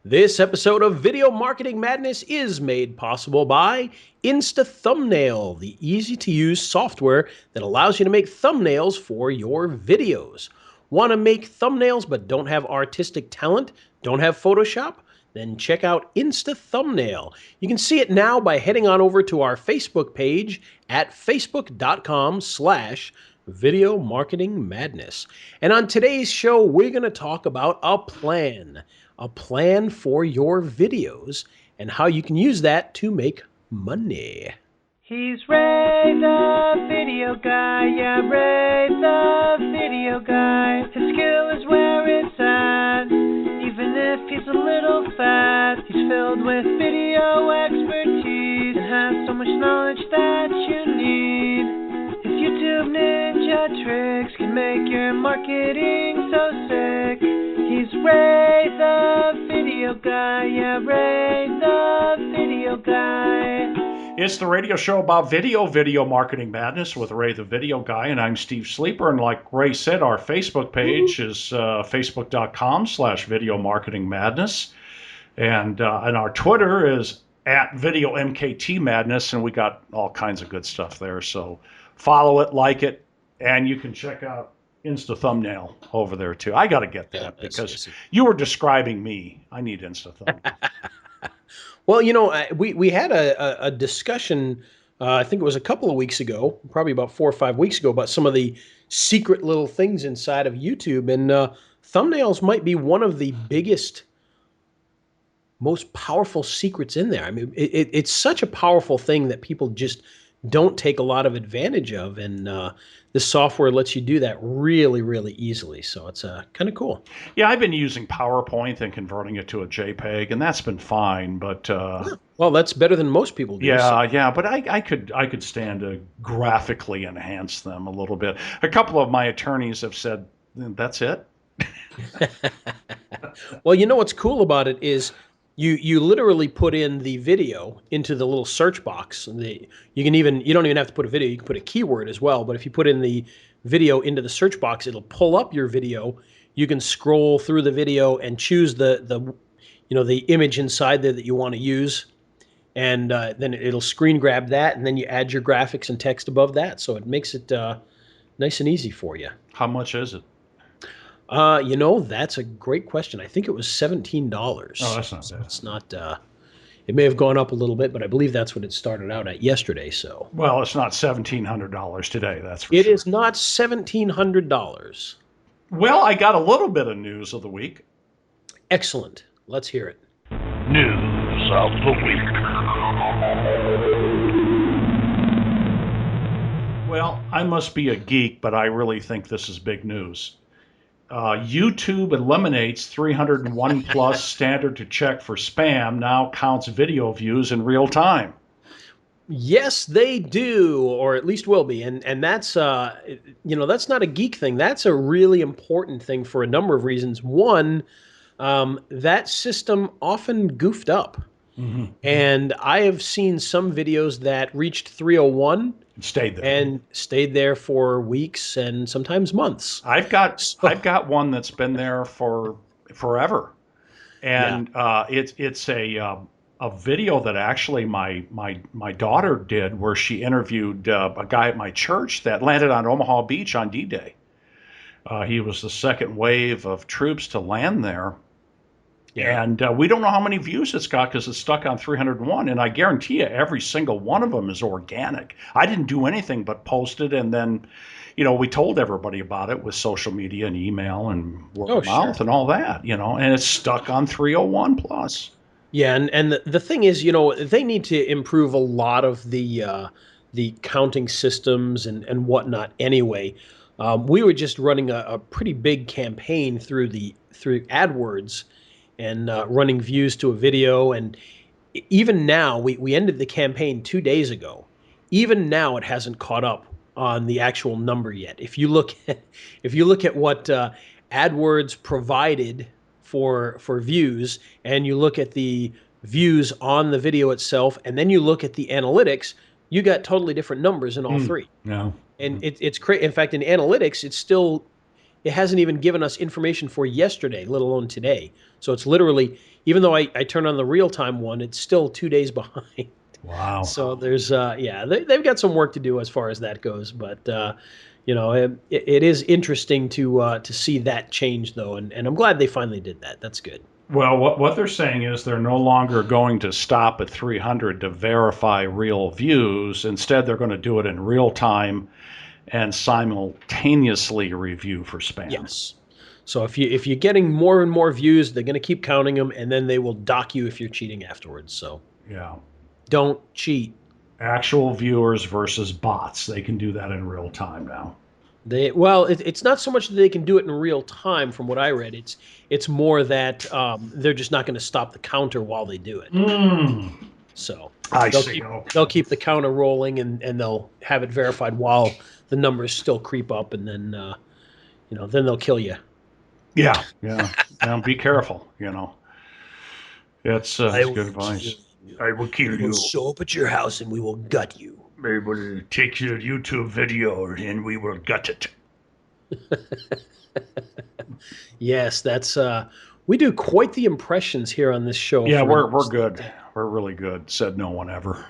This episode of Video Marketing Madness is made possible by Insta Thumbnail, the easy-to-use software that allows you to make thumbnails for your videos. Want to make thumbnails but don't have artistic talent, don't have Photoshop? Then check out Insta Thumbnail. You can see it now by heading on over to our Facebook page at facebook.com/Video Marketing Madness. And on today's show, we're going to talk about a plan for your videos and how you can use that to make money. He's Ray the video guy, yeah, Ray the video guy. His skill is where it's at, even if he's a little fat. He's filled with video expertise and has so much knowledge that you need. His YouTube ninja tricks can make your marketing so sick. He's Ray the video guy, yeah, Ray the video guy. It's the radio show about video marketing madness with Ray the video guy, and I'm Steve Sleeper. And like Ray said, our Facebook page is facebook.com/video marketing madness. And our Twitter is at video MKT madness, and we got all kinds of good stuff there. So follow it, like it, and you can check out Insta Thumbnail over there too. I got to get that because you were describing me. I need Insta Thumbnail. Well, you know, we had a discussion, I think it was a couple of weeks ago, probably about 4 or 5 weeks ago, about some of the secret little things inside of YouTube. And thumbnails might be one of the biggest, most powerful secrets in there. I mean, it's such a powerful thing that people just don't take a lot of advantage of. And this software lets you do that really, really easily. So it's kind of cool. Yeah, I've been using PowerPoint and converting it to a JPEG, and that's been fine. But well, that's better than most people do. Yeah. But I could stand to graphically enhance them a little bit. A couple of my attorneys have said, "That's it." Well, you know what's cool about it is you literally put in the video into the little search box. You don't even have to put a video. You can put a keyword as well. But if you put in the video into the search box, it'll pull up your video. You can scroll through the video and choose the image inside there that you want to use, and then it'll screen grab that, and then you add your graphics and text above that. So it makes it nice and easy for you. How much is it? That's a great question. I think it was $17. Oh, that's not bad. It's not. It may have gone up a little bit, but I believe that's what it started out at yesterday. So. Well, it's not $1,700 today. That's for sure. It is is not $1,700. Well, I got a little bit of news of the week. Excellent. Let's hear it. News of the week. Well, I must be a geek, but I really think this is big news. YouTube eliminates 301 plus standard to check for spam, now counts video views in real time. Yes, they do, or at least will be. And that's that's not a geek thing. That's a really important thing for a number of reasons. One, that system often goofed up. Mm-hmm. And I have seen some videos that reached 301 and stayed there for weeks and sometimes months. I've got one that's been there for forever, and it's a video that actually my daughter did, where she interviewed a guy at my church that landed on Omaha Beach on D-Day. He was the second wave of troops to land there. Yeah. And we don't know how many views it's got because it's stuck on 301. And I guarantee you every single one of them is organic. I didn't do anything but post it. And then, we told everybody about it with social media and email and word of mouth and all that, and it's stuck on 301 plus. Yeah. And the thing is, they need to improve a lot of the counting systems and whatnot anyway. We were just running a pretty big campaign through AdWords and running views to a video. And even now, we ended the campaign 2 days ago. Even now, it hasn't caught up on the actual number yet. If you look at what AdWords provided for views, and you look at the views on the video itself, and then you look at the analytics, you got totally different numbers in all three. Yeah. And it's crazy. In fact, in analytics, it's still it hasn't even given us information for yesterday, let alone today. So it's literally, even though I turn on the real-time one, it's still 2 days behind. Wow. So there's, they've got some work to do as far as that goes. But, it is interesting to see that change, though. And I'm glad they finally did that. That's good. Well, what they're saying is they're no longer going to stop at 300 to verify real views. Instead, they're going to do it in real time and simultaneously review for spam. Yes. So if you're getting more and more views, they're going to keep counting them, and then they will dock you if you're cheating afterwards. So yeah, don't cheat. Actual viewers versus bots. They can do that in real time now. It's not so much that they can do it in real time. From what I read, it's more that they're just not going to stop the counter while they do it. So they'll keep the counter rolling, and they'll have it verified while the numbers still creep up, and then then they'll kill you. Yeah. Now be careful. It's good advice. I will kill you. Show up at your house and we will gut you. We will take your YouTube video and we will gut it. Yes, that's we do quite the impressions here on this show. Yeah, we're good. We're really good. Said no one ever.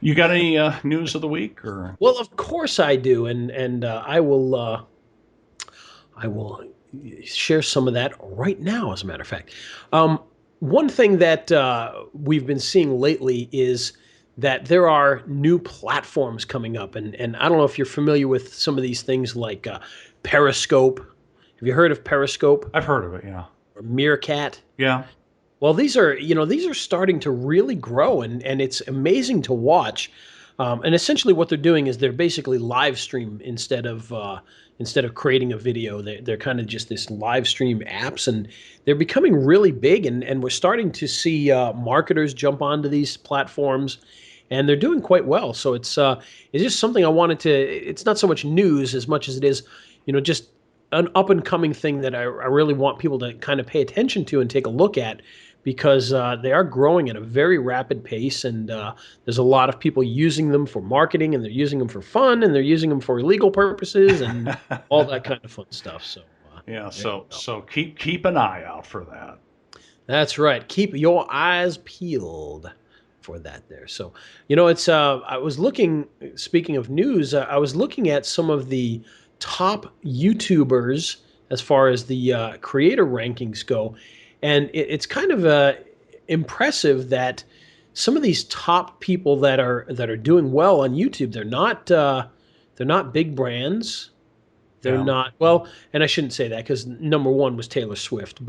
You got any news of the week? Or? Well, of course I do, and I will share some of that right now. As a matter of fact, one thing that we've been seeing lately is that there are new platforms coming up, and I don't know if you're familiar with some of these things like Periscope. Have you heard of Periscope? I've heard of it, yeah. Or Meerkat? Yeah. Well, these are starting to really grow, and it's amazing to watch. And essentially, what they're doing is they're basically live stream instead of creating a video. They're kind of just this live stream apps, and they're becoming really big. And we're starting to see marketers jump onto these platforms, and they're doing quite well. So it's just something I wanted to. It's not so much news as much as it is, just an up and coming thing that I really want people to kind of pay attention to and take a look at. Because they are growing at a very rapid pace, and there's a lot of people using them for marketing, and they're using them for fun, and they're using them for illegal purposes, and all that kind of fun stuff. So so keep an eye out for that. That's right. Keep your eyes peeled for that there. So it's I was looking. Speaking of news, I was looking at some of the top YouTubers as far as the creator rankings go. And it's kind of impressive that some of these top people that are doing well on YouTube, they're not big brands. They're not well, and I shouldn't say that because number one was Taylor Swift,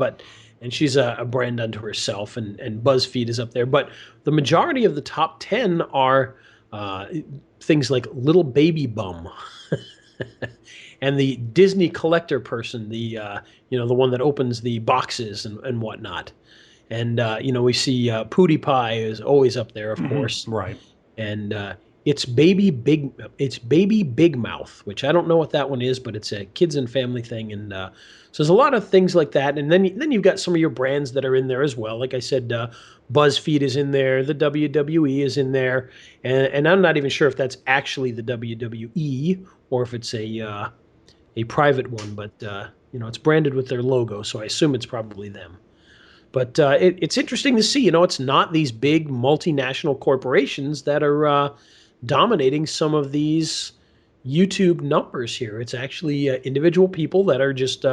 and she's a brand unto herself, and BuzzFeed is up there. But the majority of the top 10 are things like Little Baby Bum. And the Disney collector person, the one that opens the boxes and whatnot, and we see Pootie Pie is always up there, of course, right? And it's Baby Big Mouth, which I don't know what that one is, but it's a kids and family thing, and so there's a lot of things like that, and then you've got some of your brands that are in there as well. Like I said, BuzzFeed is in there, the WWE is in there, and I'm not even sure if that's actually the WWE or if it's a private one, but it's branded with their logo, so I assume it's probably them. But it's interesting to see. It's not these big multinational corporations that are dominating some of these YouTube numbers here. It's actually individual people that are just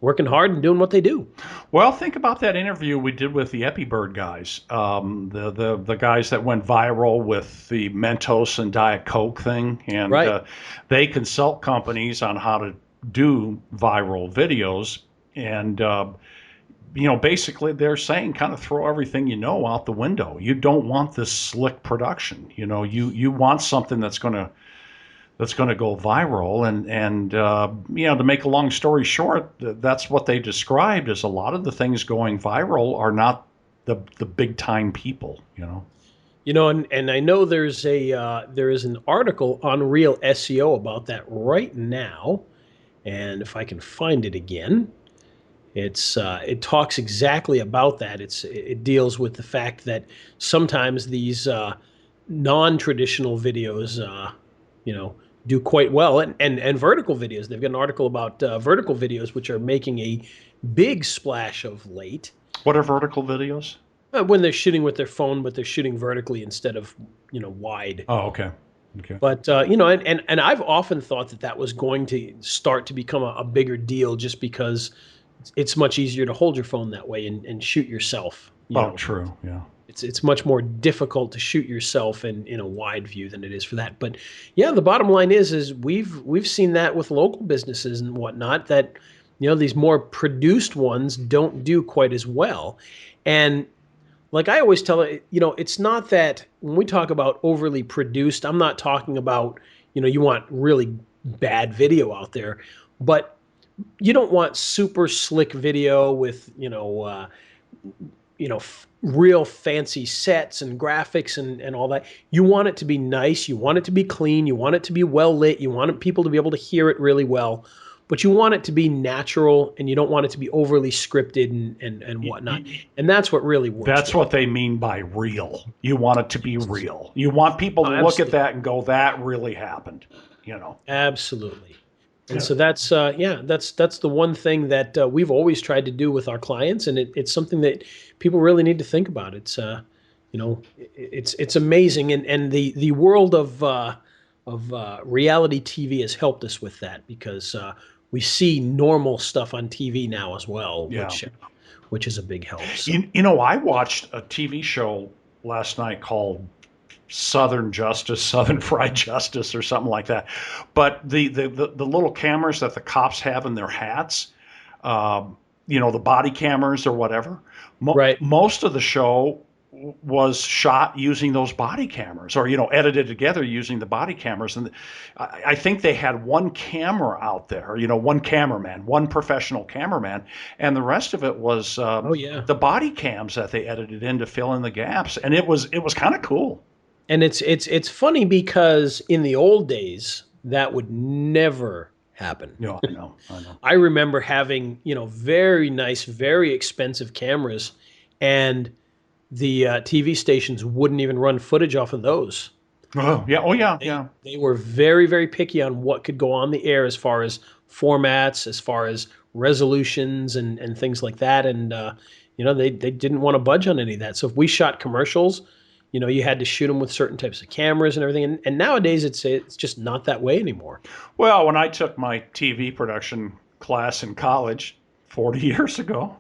working hard and doing what they do. Well, think about that interview we did with the EpiBird guys, the guys that went viral with the Mentos and Diet Coke thing, and right. They consult companies on how to do viral videos, and basically they're saying kind of throw everything out the window. You don't want this slick production. You want something that's going to go viral, and to make a long story short, that's what they described as a lot of the things going viral are not the big time people. And I know there is an article on Real SEO about that right now, and if I can find it again, it talks exactly about that. It deals with the fact that sometimes these non-traditional videos, do quite well, and vertical videos. They've got an article about vertical videos, which are making a big splash of late. What are vertical videos? When they're shooting with their phone, but they're shooting vertically instead of wide. Oh, okay. Okay. But and I've often thought that was going to start to become a bigger deal, just because it's much easier to hold your phone that way and shoot yourself. True. Yeah. It's much more difficult to shoot yourself in a wide view than it is for that. But yeah, the bottom line is we've seen that with local businesses and whatnot, that these more produced ones don't do quite as well. And like I always tell it, it's not that when we talk about overly produced, I'm not talking about, you want really bad video out there, but you don't want super slick video with, real fancy sets and graphics and all that. You want it to be nice. You want it to be clean. You want it to be well lit. You want people to be able to hear it really well. But you want it to be natural, and you don't want it to be overly scripted and whatnot. And that's what really works. That's what they mean by real. You want it to be real. You want people to look at that and go, that really happened, Absolutely. And so that's that's the one thing that we've always tried to do with our clients, and it's something that people really need to think about. It's it's amazing, and the world of reality TV has helped us with that, because we see normal stuff on TV now as well, which is a big help. So. I watched a TV show last night called Southern Justice, Southern Fried Justice, or something like that. But the little cameras that the cops have in their hats, the body cameras or whatever, most of the show was shot using those body cameras, or edited together using the body cameras. And I think they had one camera out there, one cameraman, one professional cameraman, and the rest of it was the body cams that they edited in to fill in the gaps. And it was kind of cool. And it's funny, because in the old days that would never happen. No, I know. I remember having very nice, very expensive cameras, and the TV stations wouldn't even run footage off of those. Oh yeah. They were very, very picky on what could go on the air, as far as formats, as far as resolutions and things like that. And they didn't want to budge on any of that. So if we shot commercials, you had to shoot them with certain types of cameras and everything. And nowadays it's just not that way anymore. Well, when I took my TV production class in college 40 years ago,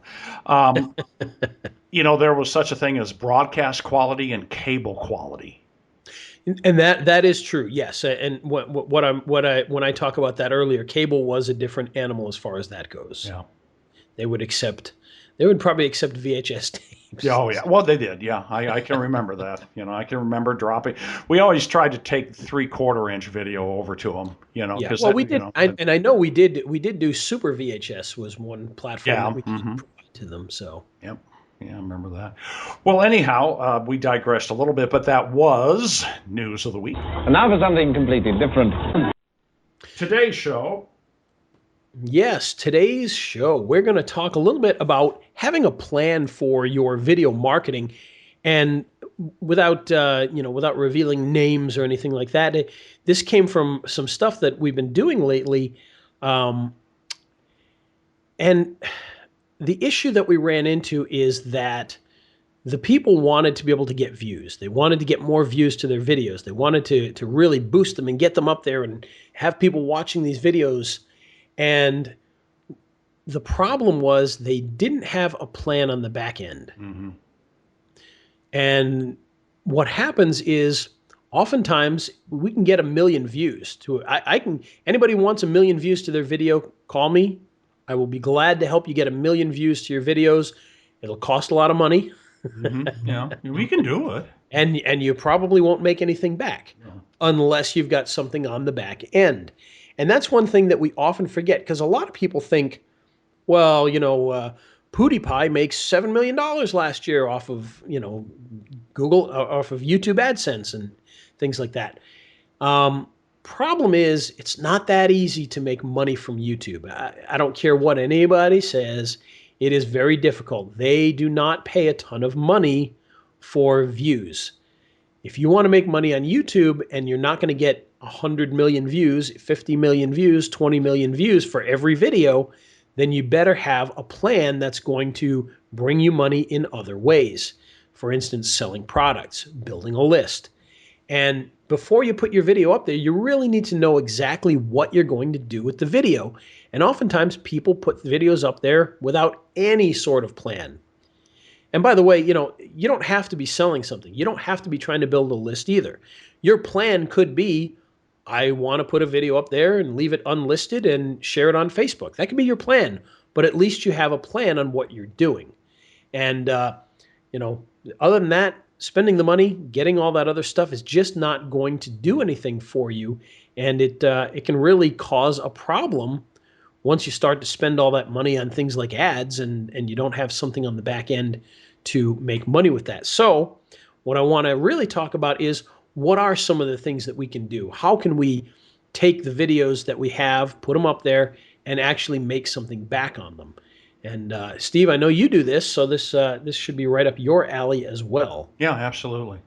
there was such a thing as broadcast quality and cable quality. And that is true, yes. And when I talk about that earlier, cable was a different animal as far as that goes. Yeah, they would probably accept VHS tapes. Yeah, oh yeah. Well, they did. Yeah, I can remember that. I can remember dropping. We always tried to take 3/4-inch video over to them. Yeah. Well, we did, and I know we did do Super VHS was one platform that we did provide to them. So. Yep. Yeah, I remember that. Well, anyhow, we digressed a little bit, but that was News of the Week. And now for something completely different. Today's show. Yes, today's show, we're going to talk a little bit about having a plan for your video marketing, and without revealing names or anything like that. This came from some stuff that we've been doing lately, and the issue that we ran into is that the people wanted to be able to get views. They wanted to get more views to their videos. They wanted to really boost them and get them up there and have people watching these videos. And the problem was they didn't have a plan on the back end. Mm-hmm. And what happens is, oftentimes we can get 1 million views to anybody wants 1 million views to their video, call me. I will be glad to help you get 1 million views to your videos. It'll cost a lot of money. Mm-hmm. Yeah, we can do it. And you probably won't make anything back unless you've got something on the back end. And that's one thing that we often forget, because a lot of people think, well, PewDiePie makes $7 million last year off of, Google, off of YouTube AdSense and things like that. Problem is, it's not that easy to make money from YouTube. I don't care what anybody says. It is very difficult. They do not pay a ton of money for views. If you want to make money on YouTube and you're not going to get 100 million views, 50 million views, 20 million views for every video, then you better have a plan that's going to bring you money in other ways. For instance, selling products, building a list. And before you put your video up there, you really need to know exactly what you're going to do with the video. And oftentimes people put videos up there without any sort of plan. And by the way, you don't have to be selling something. You don't have to be trying to build a list either. Your plan could be, I want to put a video up there and leave it unlisted and share it on Facebook. That could be your plan, but at least you have a plan on what you're doing. And, other than that, spending the money, getting all that other stuff is just not going to do anything for you. And it can really cause a problem once you start to spend all that money on things like ads and you don't have something on the back end to make money with that. So what I want to really talk about is, what are some of the things that we can do? How can we take the videos that we have, put them up there, and actually make something back on them? And Steve, I know you do this, so this should be right up your alley as well. Yeah, absolutely.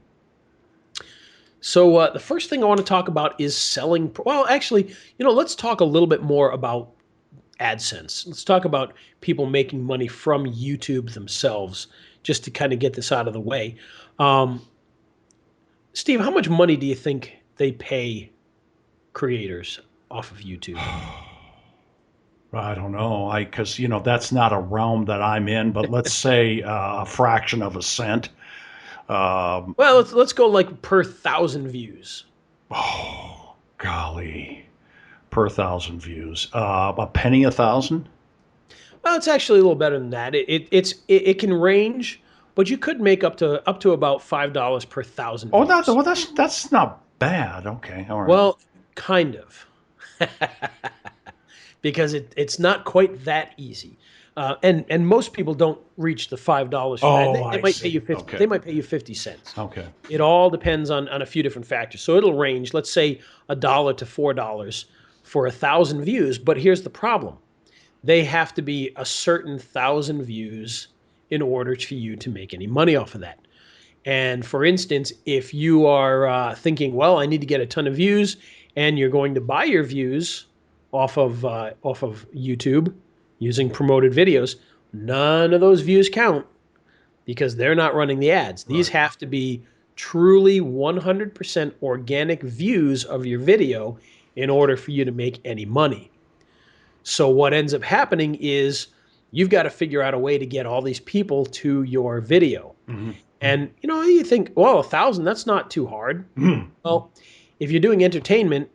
So the first thing I want to talk about is selling. Well, actually, let's talk a little bit more about AdSense. Let's talk about people making money from YouTube themselves, just to kind of get this out of the way. Steve, how much money do you think they pay creators off of YouTube? I don't know, because that's not a realm that I'm in. But let's say a fraction of a cent. Well, let's go like per 1,000 views. Oh, golly, per 1,000 views, a penny a thousand. Well, it's actually a little better than that. It can range, but you could make up to about $5 per 1,000 views. Oh, that's not bad. Okay, all right. Well, kind of, because it's not quite that easy. And most people don't reach the $5 for that. They might pay you 50. Okay. They might pay you 50 cents. Okay. It all depends on a few different factors. So it'll range, let's say, $1 to $4 for 1,000 views. But here's the problem: they have to be a certain 1,000 views in order for you to make any money off of that. And for instance, if you are thinking, well, I need to get a ton of views, and you're going to buy your views off of YouTube using promoted videos, none of those views count because they're not running the ads. These have to be truly 100% organic views of your video in order for you to make any money. So what ends up happening is you've got to figure out a way to get all these people to your video. Mm-hmm. And, you think, well, 1,000, that's not too hard. Mm-hmm. Well, if you're doing entertainment,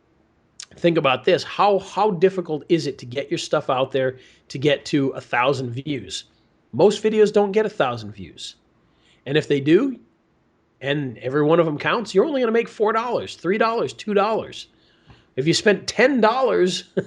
think about this. How difficult is it to get your stuff out there to get to 1,000 views? Most videos don't get 1,000 views. And if they do, and every one of them counts, you're only going to make $4, $3, $2. If you spent $10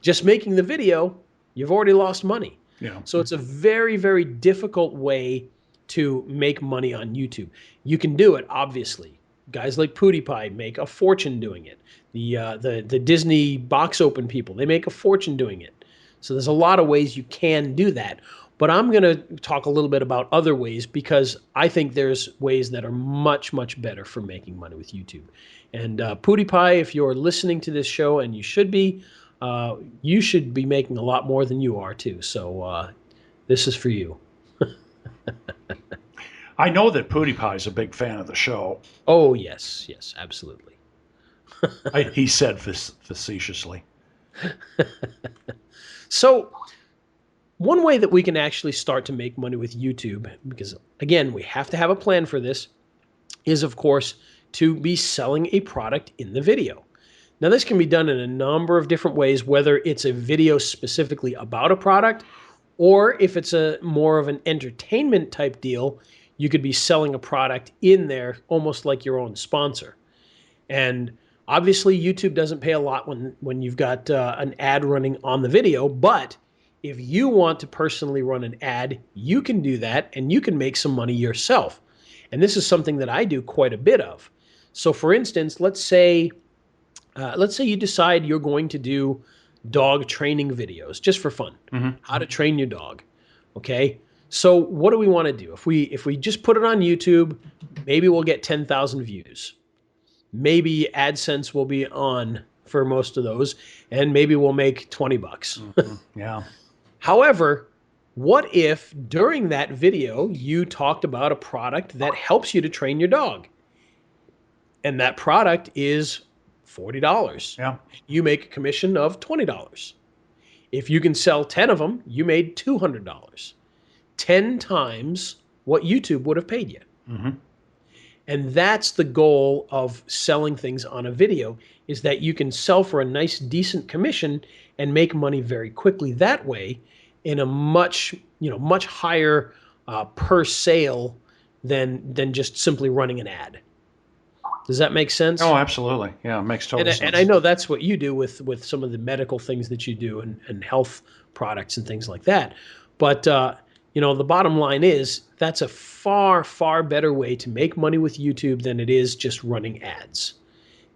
just making the video, you've already lost money. Yeah. So it's a very, very difficult way to make money on YouTube. You can do it, obviously. Guys like PewDiePie make a fortune doing it. The Disney box open people, they make a fortune doing it. So there's a lot of ways you can do that. But I'm going to talk a little bit about other ways because I think there's ways that are much, much better for making money with YouTube. And PewDiePie, if you're listening to this show, and you should be making a lot more than you are too. So this is for you. I know that PewDiePie is a big fan of the show. Oh, yes, absolutely. He said facetiously. So one way that we can actually start to make money with YouTube, because again, we have to have a plan for this, is of course to be selling a product in the video. Now, this can be done in a number of different ways, whether it's a video specifically about a product, or if it's a more of an entertainment type deal, you could be selling a product in there almost like your own sponsor. And obviously, YouTube doesn't pay a lot when you've got an ad running on the video, but if you want to personally run an ad, you can do that, and you can make some money yourself. And this is something that I do quite a bit of. So for instance, let's say you decide you're going to do dog training videos just for fun. Mm-hmm. How to train your dog. Okay? So what do we want to do? If we just put it on YouTube, maybe we'll get 10,000 views. maybe AdSense will be on for most of those, and maybe we'll make $20. Yeah. However, what if during that video you talked about a product that helps you to train your dog? And that product is $40. Yeah. You make a commission of $20. If you can sell 10 of them, you made $200. 10 times what YouTube would have paid you. Mm-hmm. And that's the goal of selling things on a video, is that you can sell for a nice, decent commission and make money very quickly that way in a much higher per sale than just simply running an ad. Does that make sense? Oh, absolutely. Yeah, it makes total sense. And I know that's what you do with some of the medical things that you do and health products and things like that. But the bottom line is that's a far, far better way to make money with YouTube than it is just running ads.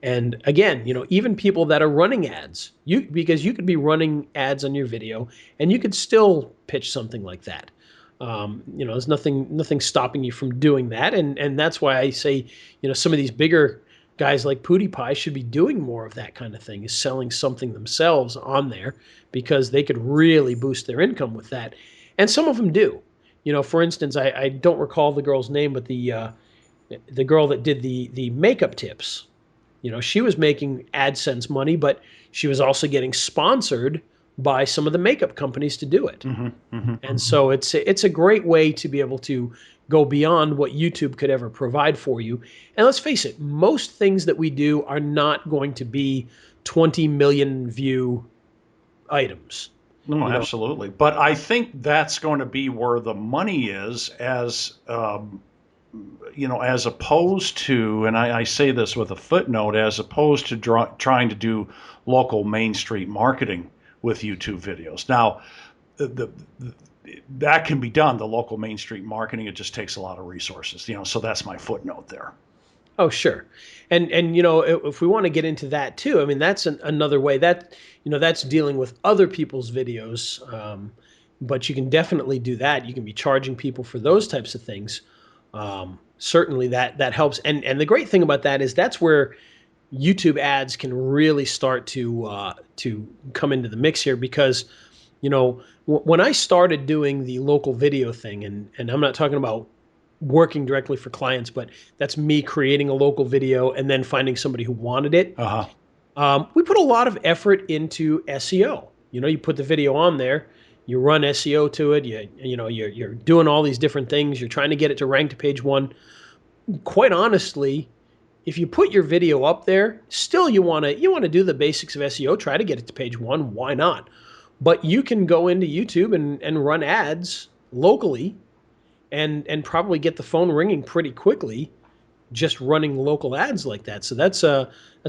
And again, even people that are running ads, because you could be running ads on your video and you could still pitch something like that. There's nothing stopping you from doing that. And that's why I say, some of these bigger guys like PewDiePie should be doing more of that kind of thing, is selling something themselves on there, because they could really boost their income with that. And some of them do. For instance, I don't recall the girl's name, but the girl that did the makeup tips, she was making AdSense money, but she was also getting sponsored by some of the makeup companies to do it. Mm-hmm, mm-hmm, and so it's a great way to be able to go beyond what YouTube could ever provide for you. And let's face it, most things that we do are not going to be 20 million view items. No, absolutely. But I think that's going to be where the money is, as opposed to, and I say this with a footnote, as opposed to trying to do local Main Street marketing with YouTube videos. Now, that can be done, the local Main Street marketing. It just takes a lot of resources, so that's my footnote there. Oh, sure. And if we want to get into that too, I mean, that's another way that, that's dealing with other people's videos. But you can definitely do that. You can be charging people for those types of things. Certainly that helps. And the great thing about that is that's where YouTube ads can really start to come into the mix here, because, when I started doing the local video thing, and I'm not talking about working directly for clients, but that's me creating a local video and then finding somebody who wanted it. We put a lot of effort into SEO. You put the video on there, you run SEO to it, you're doing all these different things, you're trying to get it to rank to page 1. Quite honestly, if you put your video up there, still you want to do the basics of SEO, try to get it to page 1, why not? But you can go into YouTube and run ads locally and probably get the phone ringing pretty quickly just running local ads like that. So that's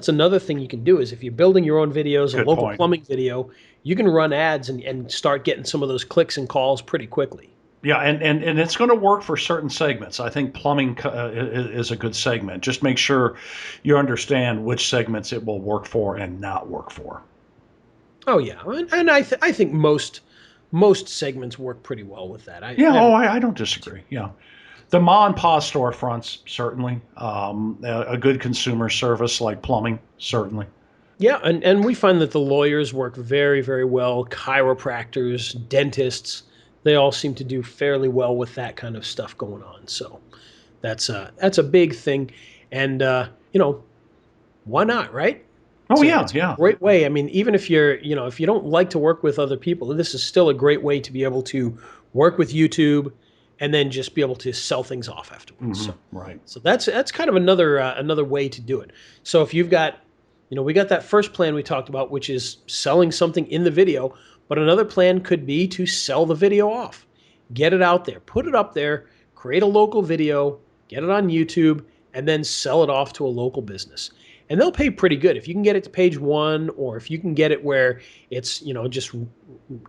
another thing you can do, is if you're building your own videos, a local plumbing video, you can run ads and start getting some of those clicks and calls pretty quickly. Yeah, and it's going to work for certain segments. I think plumbing is a good segment. Just make sure you understand which segments it will work for and not work for. Oh yeah, and I think most segments work pretty well with that. I don't disagree. Yeah, the ma and pa storefronts, certainly. A good consumer service like plumbing, certainly. Yeah, and we find that the lawyers work very, very well. Chiropractors, dentists, they all seem to do fairly well with that kind of stuff going on. So that's a big thing, and why not, right? Oh, so yeah, it's a great way. I mean, even if if you don't like to work with other people, this is still a great way to be able to work with YouTube and then just be able to sell things off afterwards. Mm-hmm. Right. So that's kind of another way to do it. So if you've got, we got that first plan we talked about, which is selling something in the video, but another plan could be to sell the video off, get it out there, put it up there, create a local video, get it on YouTube, and then sell it off to a local business. And they'll pay pretty good. If you can get it to page 1, or if you can get it where it's, just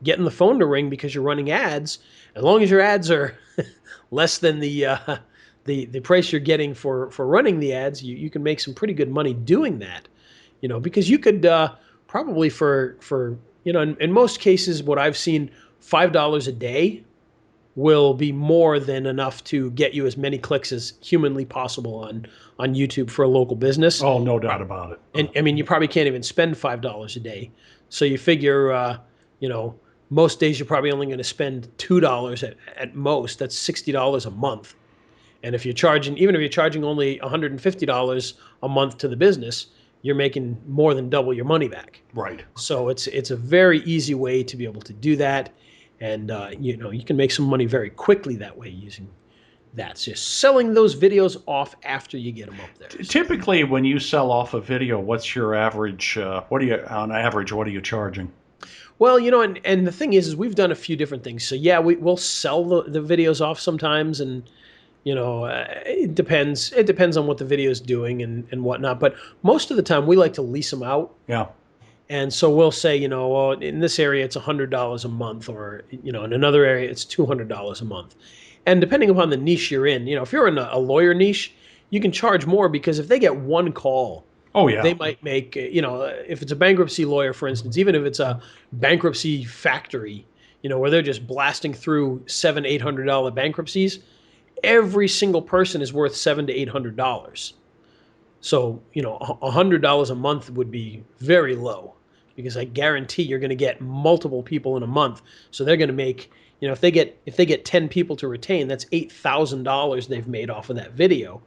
getting the phone to ring because you're running ads, as long as your ads are less than the price you're getting for running the ads, you can make some pretty good money doing that. Because you could probably for in most cases, what I've seen, $5 a day will be more than enough to get you as many clicks as humanly possible on YouTube for a local business. Oh, no doubt about it. And I mean, you probably can't even spend $5 a day. So you figure, most days you're probably only going to spend $2 at most. That's $60 a month. And if you're charging, even if you're charging only $150 a month to the business, you're making more than double your money back. Right. So it's a very easy way to be able to do that. And, you can make some money very quickly that way using that. It's just selling those videos off after you get them up there. Typically, when you sell off a video, what's your average? What are you charging? Well, and the thing is we've done a few different things. So yeah, we'll sell the videos off sometimes, and it depends. It depends on what the video is doing and whatnot. But most of the time, we like to lease them out. Yeah. And so we'll say, well, in this area it's $100 a month, or in another area it's $200 a month. And depending upon the niche you're in, if you're in a lawyer niche, you can charge more, because if they get one call, oh yeah, they might make, if it's a bankruptcy lawyer, for instance, even if it's a bankruptcy factory, where they're just blasting through $700-800 bankruptcies, every single person is worth $700 to $800. So, $100 a month would be very low, because I guarantee you're going to get multiple people in a month. So they're going to make, if they get 10 people to retain, that's $8,000 they've made off of that video.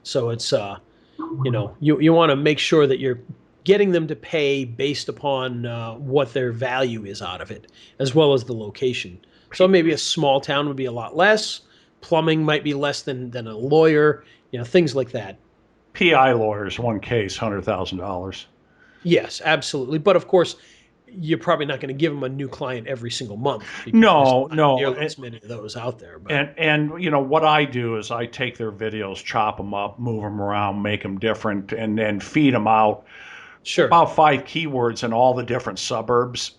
So it's, you want to make sure that you're getting them to pay based upon what their value is out of it, as well as the location. So maybe a small town would be a lot less. Plumbing might be less than a lawyer, things like that. PI lawyers, one case, $100,000. Yes, absolutely. But of course, you're probably not going to give them a new client every single month. No. There's as many of those out there. But. And what I do is I take their videos, chop them up, move them around, make them different, and then feed them out. Sure. About 5 keywords in all the different suburbs,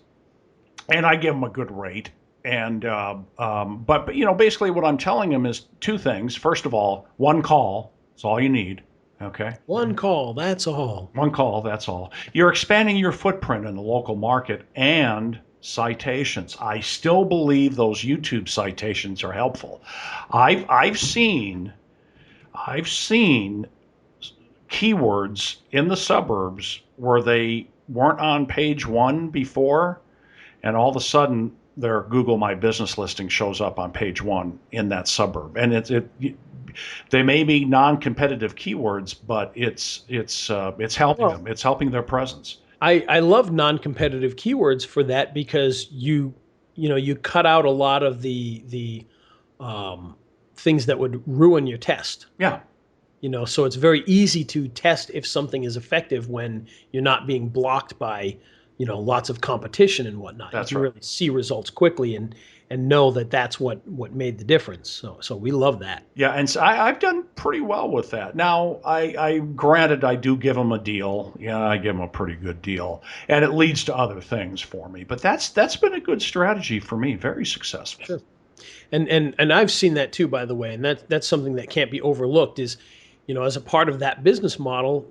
and I give them a good rate. And but basically what I'm telling them is 2 things. First of all, one call is all you need. Okay. One call, that's all. One call, that's all. You're expanding your footprint in the local market, and citations. I still believe those YouTube citations are helpful. I've seen keywords in the suburbs where they weren't on page 1 before, and all of a sudden their Google My Business listing shows up on page 1 in that suburb, and they may be non-competitive keywords, but it's helping them. It's helping their presence. I love non-competitive keywords for that, because you cut out a lot of the things that would ruin your test. Yeah. So it's very easy to test if something is effective when you're not being blocked by lots of competition and whatnot. That's you can right. really see results quickly and know that that's what made the difference. So we love that. Yeah, and so I've done pretty well with that. Now, I granted I do give them a deal. Yeah, I give them a pretty good deal, and it leads to other things for me. But that's been a good strategy for me. Very successful. Sure. And I've seen that too, by the way. And that's something that can't be overlooked. Is as a part of that business model,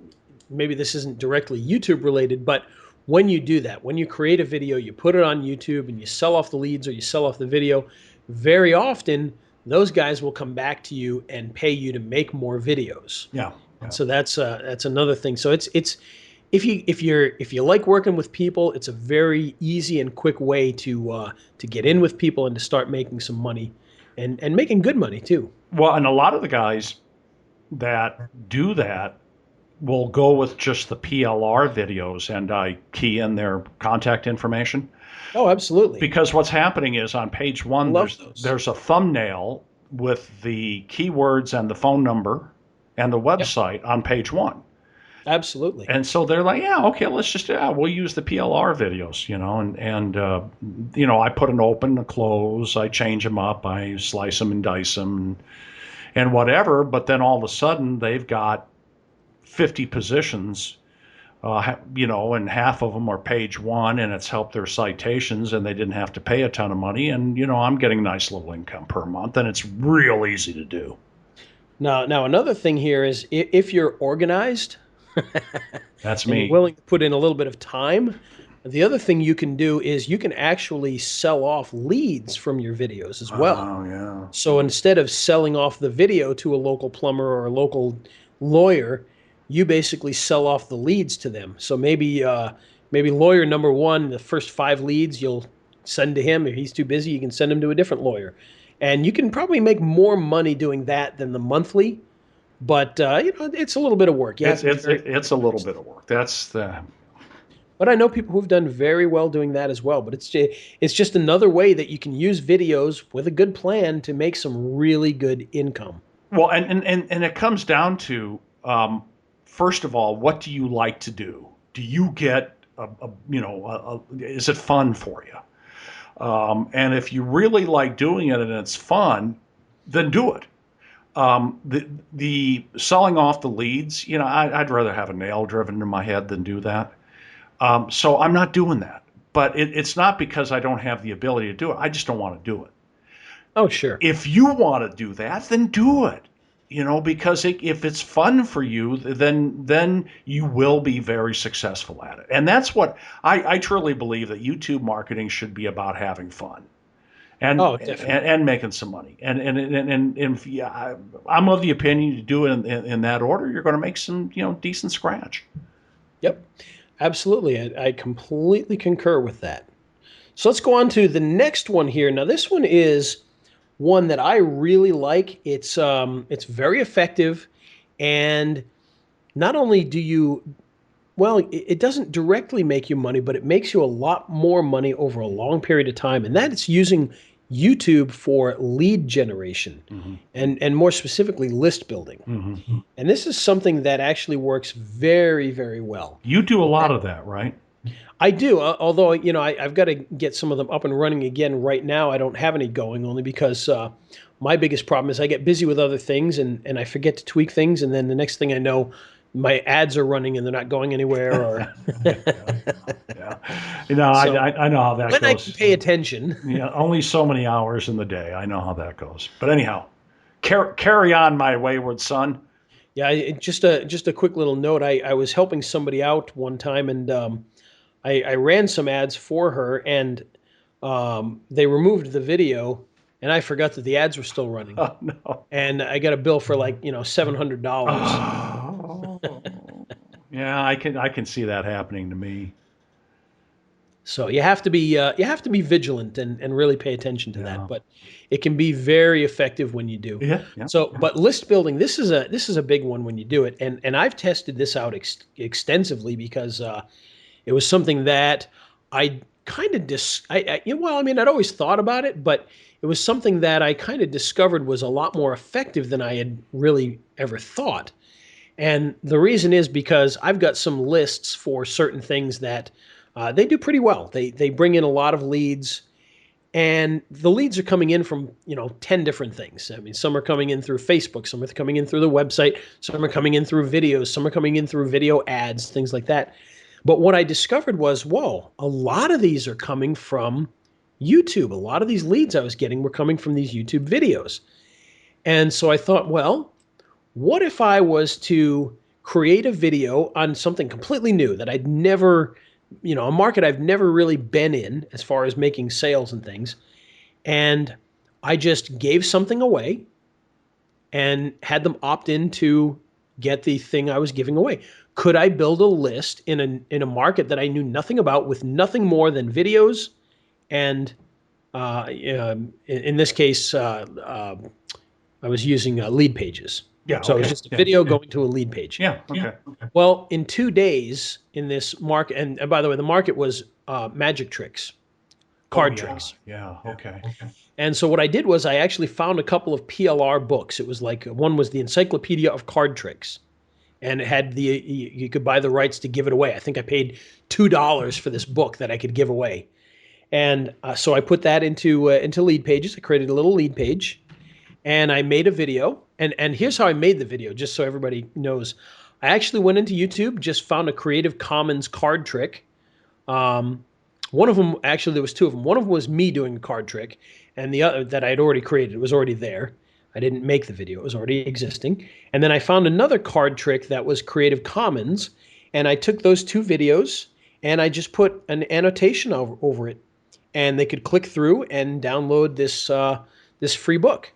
maybe this isn't directly YouTube related, but when you do that, when you create a video, you put it on YouTube and you sell off the leads or you sell off the video, very often those guys will come back to you and pay you to make more videos. Yeah. So that's another thing. So it's if you like working with people, it's a very easy and quick way to get in with people and to start making some money, and making good money too. Well, and a lot of the guys that do that will go with just the PLR videos, and I key in their contact information. Oh, absolutely. Because what's happening is on page 1, there's a thumbnail with the keywords and the phone number and the website on page 1. Absolutely. And so they're like, yeah, okay, we'll use the PLR videos, and I put an open, a close, I change them up, I slice them and dice them and whatever, but then all of a sudden they've got 50 positions, and half of them are page 1, and it's helped their citations, and they didn't have to pay a ton of money, and I'm getting a nice little income per month, and it's real easy to do. Now another thing here is if you're organized, that's and me, you're willing to put in a little bit of time, The other thing you can do is you can actually sell off leads from your videos as well. Oh, yeah. So instead of selling off the video to a local plumber or a local lawyer, you basically sell off the leads to them. So maybe lawyer number one, the first 5 leads you'll send to him. If he's too busy, you can send him to a different lawyer. And you can probably make more money doing that than the monthly, but it's a little bit of work. It's a little bit of work. But I know people who've done very well doing that as well. But it's just another way that you can use videos with a good plan to make some really good income. Well, and it comes down to, first of all, what do you like to do? Do you get is it fun for you? And if you really like doing it and it's fun, then do it. The selling off the leads, I'd rather have a nail driven into my head than do that. So I'm not doing that. But it's not because I don't have the ability to do it. I just don't want to do it. Oh, sure. If you want to do that, then do it. Because if it's fun for you, then you will be very successful at it. And that's what I truly believe, that YouTube marketing should be about, having fun and and making some money. And yeah, I'm of the opinion, to do it in that order, you're going to make some decent scratch. Yep, absolutely. I completely concur with that. So let's go on to the next one here. Now this one is one that I really like. It's very effective, and not only it doesn't directly make you money, but it makes you a lot more money over a long period of time, and that is using YouTube for lead generation, and more specifically list building. And this is something that actually works very, very well. You do a lot of that, right? I do, although I've got to get some of them up and running again right now. I don't have any going, only because my biggest problem is I get busy with other things and I forget to tweak things, and then the next thing I know, my ads are running and they're not going anywhere. Or yeah. I know how that goes. When I can pay attention. Only so many hours in the day. I know how that goes. But anyhow, carry on, my wayward son. Yeah, just a quick little note. I was helping somebody out one time, and I ran some ads for her, and they removed the video, and I forgot that the ads were still running. Oh, no. And I got a bill for $700. Oh. Yeah, I can see that happening to me. So you have to be vigilant and really pay attention to that. But it can be very effective when you do. Yeah. So, but list building, this is a big one when you do it, and I've tested this out extensively, because it was something that I kind of I'd always thought about it, but it was something that I kind of discovered was a lot more effective than I had really ever thought. And the reason is because I've got some lists for certain things that they do pretty well. They bring in a lot of leads, and the leads are coming in from 10 different things. I mean, some are coming in through Facebook, some are coming in through the website, some are coming in through videos, some are coming in through video ads, things like that. But what I discovered was, whoa, a lot of these are coming from YouTube. A lot of these leads I was getting were coming from these YouTube videos. And so I thought, well, what if I was to create a video on something completely new that I'd never, a market I've never really been in as far as making sales and things, and I just gave something away and had them opt in to get the thing I was giving away. Could I build a list in a market that I knew nothing about, with nothing more than videos and in this case, I was using lead pages. Yeah. So it was just a video going to a lead page. Yeah. Okay. Well, in 2 days in this market, and by the way, the market was magic tricks, card tricks. Yeah. Okay. And so what I did was I actually found a couple of PLR books. It was one was the Encyclopedia of Card Tricks, and it had you could buy the rights to give it away. I think I paid $2 for this book that I could give away. And so I put that into lead pages. I created a little lead page, and I made a video. And here's how I made the video, just so everybody knows. I actually went into YouTube, just found a Creative Commons card trick. One of them, actually, there was 2 of them. One of them was me doing a card trick, and the other that I had already created. It was already there. I didn't make the video. It was already existing. And then I found another card trick that was Creative Commons, and I took those 2 videos, and I just put an annotation over it, and they could click through and download this free book.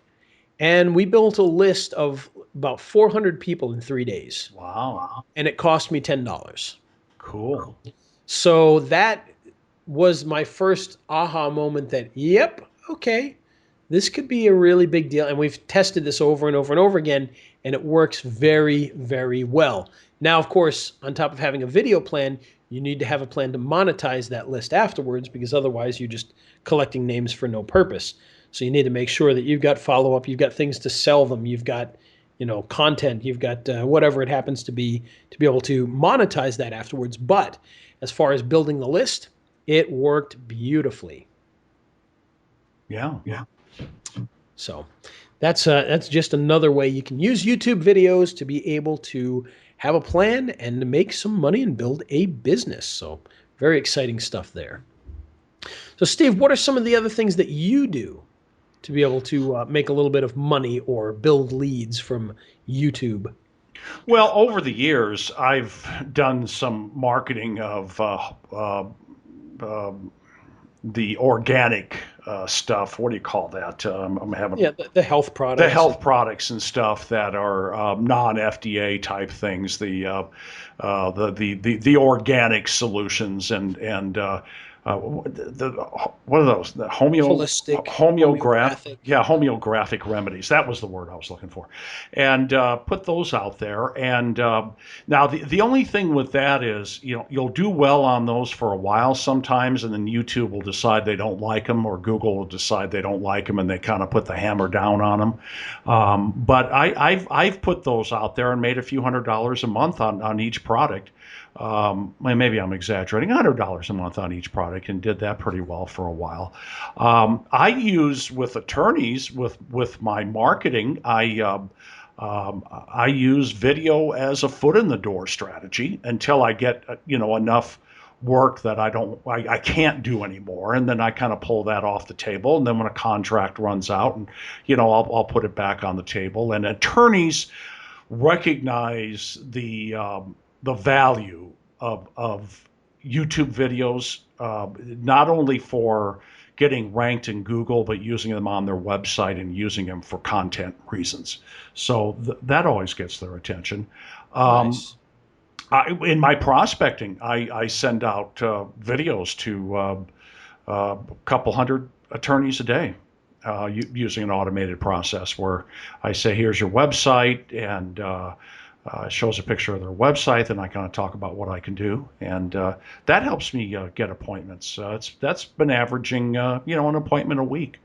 And we built a list of about 400 people in 3 days, Wow. and it cost me $10. Cool. So that was my first aha moment that, yep, okay, this could be a really big deal. And we've tested this over and over and over again, and it works very, very well. Now, of course, on top of having a video plan, you need to have a plan to monetize that list afterwards, because otherwise you're just collecting names for no purpose. So you need to make sure that you've got follow-up, you've got things to sell them, you've got content, you've got whatever it happens to be able to monetize that afterwards. But as far as building the list, it worked beautifully. Yeah. So that's just another way you can use YouTube videos to be able to have a plan and to make some money and build a business. So very exciting stuff there. So Steve, what are some of the other things that you do to be able to make a little bit of money or build leads from YouTube? Well, over the years, I've done some marketing of the organic stuff. What do you call that? I'm having the health products. The health products and stuff that are non-FDA type things. The organic solutions and what are those? The homeographic remedies. That was the word I was looking for, and put those out there. And now the only thing with that is, you'll do well on those for a while sometimes, and then YouTube will decide they don't like them, or Google will decide they don't like them, and they kind of put the hammer down on them. But I've put those out there and made a few $100s a month on each product. Maybe I'm exaggerating, $100 a month on each product, and did that pretty well for a while. I use with attorneys with my marketing. I use video as a foot in the door strategy until I get enough work that I can't do anymore, and then I kind of pull that off the table. And then when a contract runs out, and I'll put it back on the table. And attorneys recognize the value of YouTube videos, not only for getting ranked in Google, but using them on their website and using them for content reasons. So that always gets their attention. Nice. In my prospecting, I send out videos to a couple hundred attorneys a day. Using an automated process where I say, here's your website, and shows a picture of their website, then I kind of talk about what I can do, and that helps me get appointments. That's been averaging an appointment a week,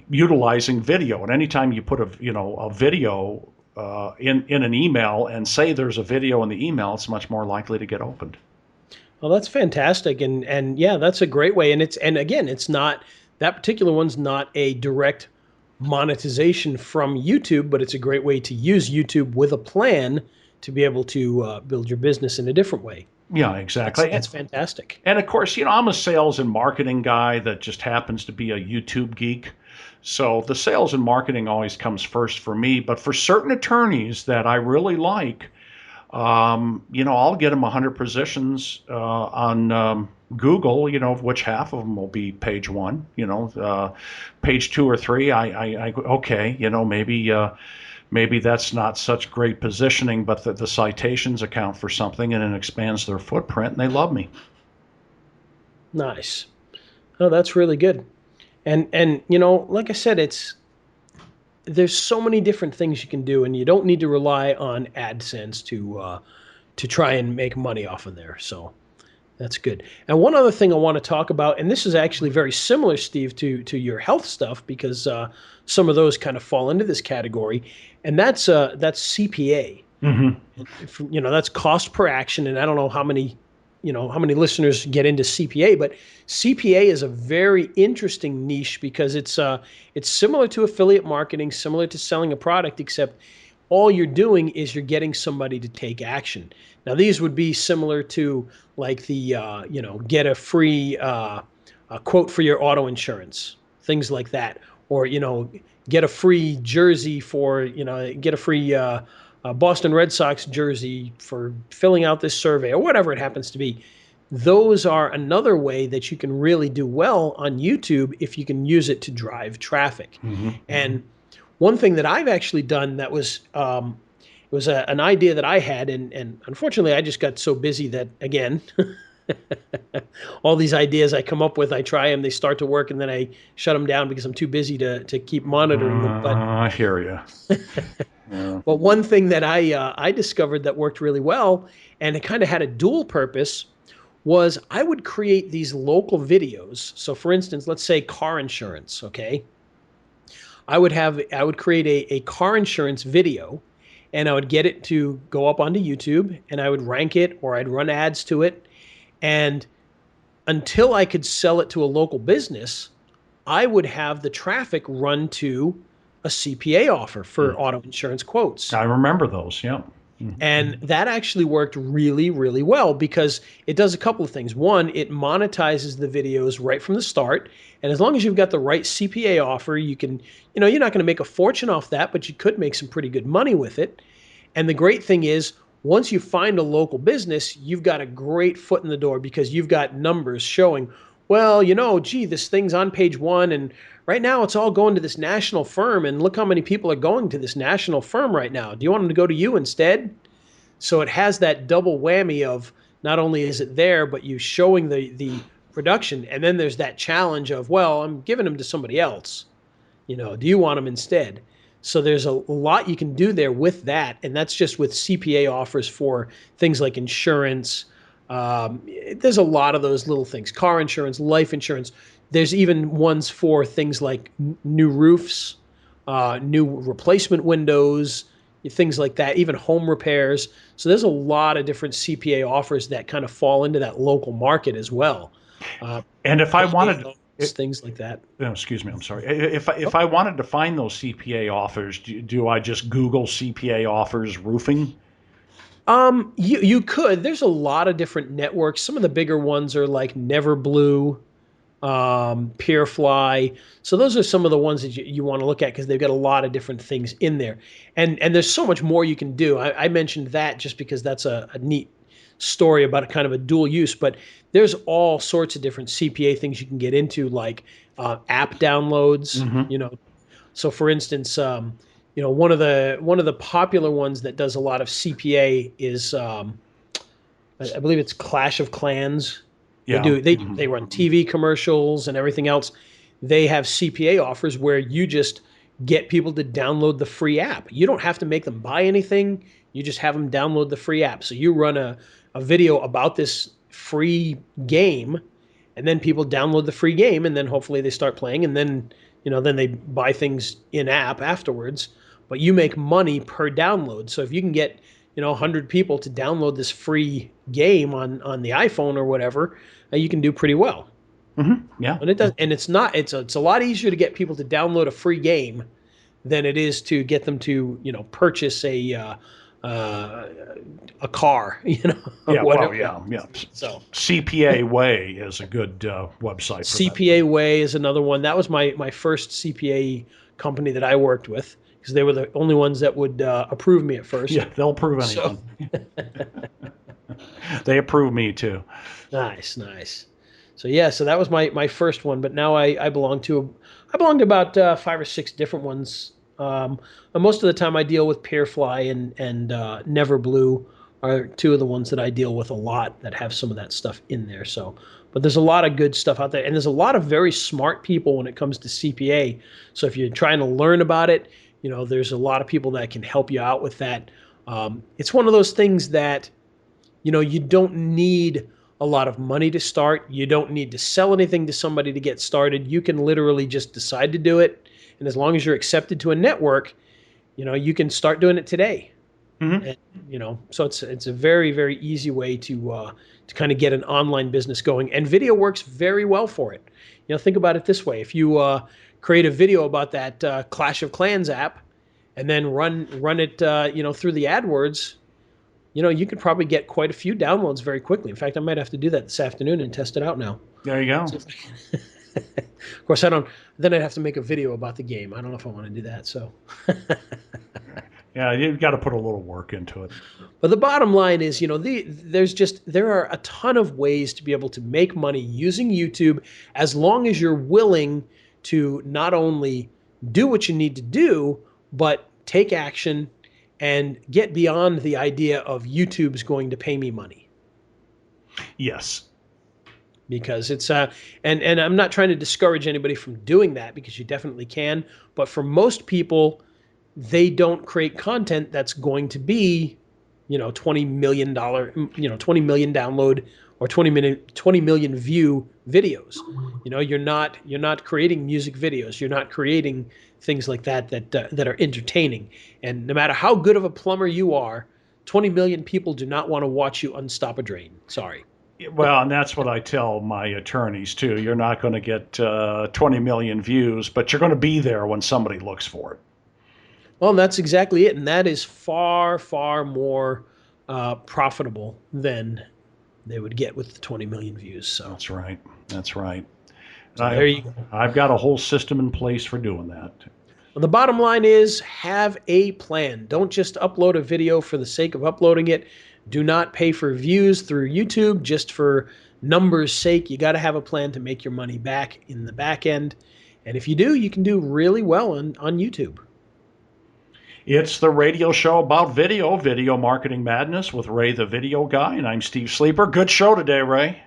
utilizing video. And anytime you put a video in an email and say there's a video in the email, it's much more likely to get opened. Well, that's fantastic, and yeah, that's a great way. And again, it's not, that particular one's not a direct monetization from YouTube, but it's a great way to use YouTube with a plan to be able to build your business in a different way. Yeah, exactly. That's fantastic. And of course, I'm a sales and marketing guy that just happens to be a YouTube geek. So the sales and marketing always comes first for me. But for certain attorneys that I really like, I'll get them 100 positions on Google, of which half of them will be page 1, page 2 or 3. Okay, maybe that's not such great positioning, but the citations account for something, and it expands their footprint, and they love me. Nice. Oh, that's really good. And like I said, there's so many different things you can do, and you don't need to rely on AdSense to try and make money off of there. So that's good. And one other thing I want to talk about, and this is actually very similar, Steve, to your health stuff, because some of those kind of fall into this category, and that's CPA. Mm-hmm. That's cost per action, and I don't know how many listeners get into CPA, but CPA is a very interesting niche because it's similar to affiliate marketing, similar to selling a product, except all you're doing is you're getting somebody to take action. Now, these would be similar to like the, get a free quote for your auto insurance, things like that. Or, get a free jersey for, get a free Boston Red Sox jersey for filling out this survey or whatever it happens to be. Those are another way that you can really do well on YouTube if you can use it to drive traffic. And one thing that I've actually done that was it was an idea that I had, and unfortunately I just got so busy that, again, all these ideas I come up with, I try them, they start to work, and then I shut them down because I'm too busy to keep monitoring them. But I hear you. But one thing that I discovered that worked really well, and it kind of had a dual purpose, was I would create these local videos. So for instance, let's say car insurance, okay? I would create a car insurance video, and I would get it to go up onto YouTube, and I would rank it, or I'd run ads to it. And until I could sell it to a local business, I would have the traffic run to a CPA offer for auto insurance quotes. I remember those, yeah. And that actually worked really, really well because it does a couple of things. One, it monetizes the videos right from the start. And as long as you've got the right CPA offer, you can, you're not going to make a fortune off that, but you could make some pretty good money with it. And the great thing is, once you find a local business, you've got a great foot in the door because you've got numbers showing, well, gee, this thing's on page 1, and right now it's all going to this national firm, and look how many people are going to this national firm right now. Do you want them to go to you instead? So it has that double whammy of not only is it there, but you showing the production, and then there's that challenge of, well, I'm giving them to somebody else. Do you want them instead? So there's a lot you can do there with that, and that's just with CPA offers for things like insurance. There's a lot of those little things, car insurance, life insurance. There's even ones for things like new roofs, new replacement windows, things like that, even home repairs. So there's a lot of different CPA offers that kind of fall into that local market as well. And if I wanted things like that. Excuse me, I'm sorry. If I wanted to find those CPA offers, do I just Google CPA offers roofing? You could. There's a lot of different networks. Some of the bigger ones are like Neverblue, Peerfly. So those are some of the ones that you want to look at because they've got a lot of different things in there. And there's so much more you can do. I mentioned that just because that's a neat story about a kind of a dual use, but there's all sorts of different CPA things you can get into, like app downloads. So for instance, one of the popular ones that does a lot of CPA is I believe it's Clash of Clans. Yeah. They run TV commercials and everything else. They have CPA offers where you just get people to download the free app. You don't have to make them buy anything. You just have them download the free app. So you run a video about this free game, and then people download the free game, and then hopefully they start playing, and then then they buy things in app afterwards. But you make money per download. So if you can get 100 people to download this free game on the iPhone or whatever, you can do pretty well. Yeah, and it does, and it's a lot easier to get people to download a free game than it is to get them to purchase a car, Yeah, whatever. well, yeah. So CPA Way is a good website. For CPA Way is another one. That was my first CPA company that I worked with because they were the only ones that would approve me at first. Yeah, they'll approve anything. They approve me too. Nice. So yeah, so that was my first one, but now I belong to about 5 or 6 different ones. And most of the time I deal with Peerfly and Neverblue are 2 of the ones that I deal with a lot that have some of that stuff in there. So, but there's a lot of good stuff out there, and there's a lot of very smart people when it comes to CPA. So if you're trying to learn about it, there's a lot of people that can help you out with that. It's one of those things that, you don't need a lot of money to start. You don't need to sell anything to somebody to get started. You can literally just decide to do it. And as long as you're accepted to a network, you can start doing it today. And, so it's a very, very easy way to kind of get an online business going. And video works very well for it. Think about it this way. If you create a video about that Clash of Clans app and then run it, through the AdWords, you could probably get quite a few downloads very quickly. In fact, I might have to do that this afternoon and test it out now. There you go. Of course, then I'd have to make a video about the game. I don't know if I want to do that. So, Yeah, you've got to put a little work into it. But the bottom line is, there are a ton of ways to be able to make money using YouTube, as long as you're willing to not only do what you need to do, but take action and get beyond the idea of YouTube's going to pay me money. Yes. Because it's and I'm not trying to discourage anybody from doing that, because you definitely can, but for most people, they don't create content that's going to be, $20 million, 20 million download or 20 million view videos. You're not creating music videos. You're not creating things like that are entertaining. And no matter how good of a plumber you are, 20 million people do not want to watch you unstop a drain. Sorry. Well, and that's what I tell my attorneys too. You're not going to get 20 million views, but you're going to be there when somebody looks for it. Well, that's exactly it. And that is far, far more profitable than they would get with the 20 million views. So That's right. That's right. So there you go. I've got a whole system in place for doing that. Well, the bottom line is, have a plan. Don't just upload a video for the sake of uploading it. Do not pay for views through YouTube just for numbers' sake. You got to have a plan to make your money back in the back end. And if you do, you can do really well on YouTube. It's the radio show about Video Marketing Madness with Ray the Video Guy, and I'm Steve Sleeper. Good show today, Ray.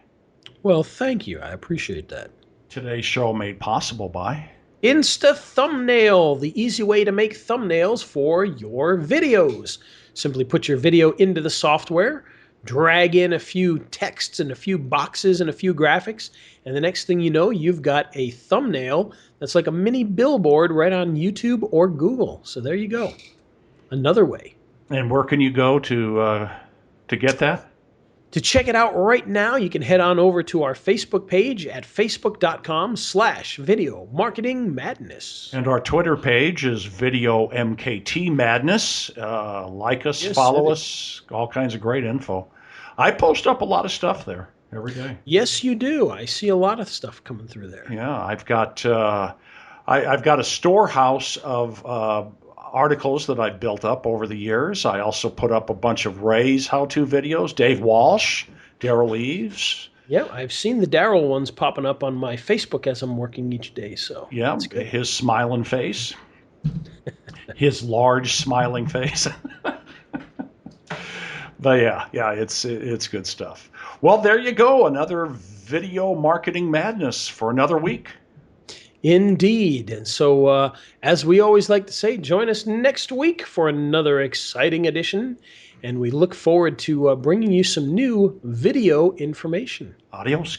Well, thank you. I appreciate that. Today's show made possible by Insta Thumbnail, the easy way to make thumbnails for your videos. Simply put your video into the software, drag in a few texts and a few boxes and a few graphics, and the next thing you know, you've got a thumbnail that's like a mini billboard right on YouTube or Google. So there you go. Another way. And where can you go to get that? To check it out right now, you can head on over to our Facebook page at facebook.com/Video Marketing Madness. And our Twitter page is Video MKT Madness. Like us, Yes, follow it us, all kinds of great info. I post up a lot of stuff there every day. Yes, you do. I see a lot of stuff coming through there. Yeah, I've got I've got a storehouse of articles that I've built up over the years. I also put up a bunch of Ray's how-to videos, Dave Walsh, Daryl Eves. Yeah, I've seen the Daryl ones popping up on my Facebook as I'm working each day. So Yeah, that's good. his smiling face, his large smiling face. But yeah, it's good stuff. Well, there you go, another Video Marketing Madness for another week. Indeed. And so, as we always like to say, join us next week for another exciting edition. And we look forward to bringing you some new video information. Adios.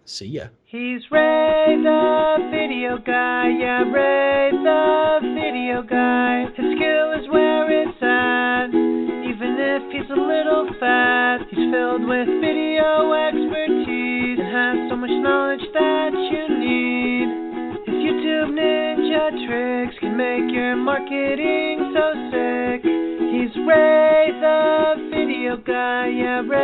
See ya. He's Ray the Video Guy, yeah, Ray the Video Guy. His skill is where it's at, even if he's a little fat. He's filled with video expertise and has so much knowledge that you need. His YouTube ninja tricks can make your marketing so sick. He's Ray the Video Guy, yeah, Ray